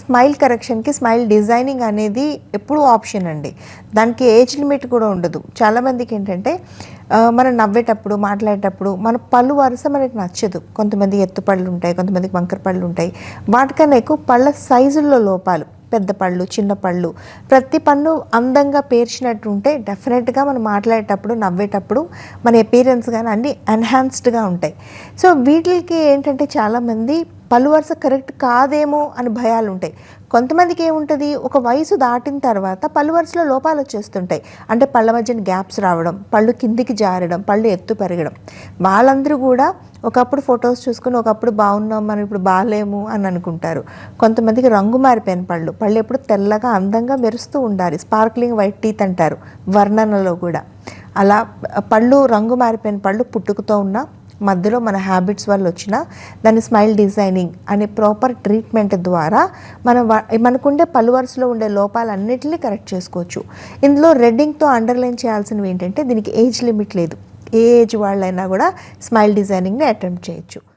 Smile కరెక్షన్కి smile designing అనేది ఎప్పుడూ option అండి. దానికి ఏజ్ లిమిట్ కూడా ఉండదు. చాలామందికి ఏంటంటే మనం నవ్వేటప్పుడు, మాట్లాడేటప్పుడు మన పళ్ళు వరుస మనకి నచ్చదు. కొంతమంది ఎత్తు పళ్ళు ఉంటాయి, కొంతమందికి వంకర పళ్ళు ఉంటాయి. వాటికన్నా ఎక్కువ పళ్ళ సైజుల్లో లోపాలు, పెద్ద పళ్ళు, చిన్న పళ్ళు, ప్రతి పన్ను అందంగా పేర్చినట్టు ఉంటే డెఫినెట్గా మనం మాట్లాడేటప్పుడు, నవ్వేటప్పుడు మన అపీరెన్స్ కానీ అన్నీ ఎన్హాన్స్డ్గా ఉంటాయి. సో వీటికి ఏంటంటే చాలామంది పళ్ళు వరుస కరెక్ట్ కాదేమో అని భయాలు ఉంటాయి. కొంతమందికి ఏముంటుంది, ఒక వయసు దాటిన తర్వాత పళ్ళు వరుసలో లోపాలు వచ్చేస్తుంటాయి. అంటే పళ్ళ మధ్యన గ్యాప్స్ రావడం, పళ్ళు కిందికి జారడం, పళ్ళు ఎత్తు పెరగడం. వాళ్ళందరూ కూడా ఒకప్పుడు ఫొటోస్ చూసుకుని ఒకప్పుడు బాగున్నాం, మనం ఇప్పుడు బాగాలేము అని అనుకుంటారు. కొంతమందికి రంగు మారిపోయిన పళ్ళు, పళ్ళు ఎప్పుడు తెల్లగా అందంగా మెరుస్తూ ఉండాలి. స్పార్క్లింగ్ వైట్ టీత్ అంటారు వర్ణనలో కూడా. అలా పళ్ళు రంగు మారిపోయిన పళ్ళు పుట్టుకతో ఉన్న మధ్యలో మన హ్యాబిట్స్ వల్ల వచ్చిన దాన్ని స్మైల్ డిజైనింగ్ అనే ప్రాపర్ ట్రీట్మెంట్ ద్వారా మనకుండే పళ్ళు వరుసలో ఉండే లోపాలన్నిటిని కరెక్ట్ చేసుకోవచ్చు. ఇందులో రెడ్డింగ్తో అండర్లైన్ చేయాల్సినవి ఏంటంటే దీనికి ఏజ్ లిమిట్ లేదు. ఏ ఏజ్ వాళ్ళైనా కూడా స్మైల్ డిజైనింగ్ని అటెంప్ట్ చేయొచ్చు.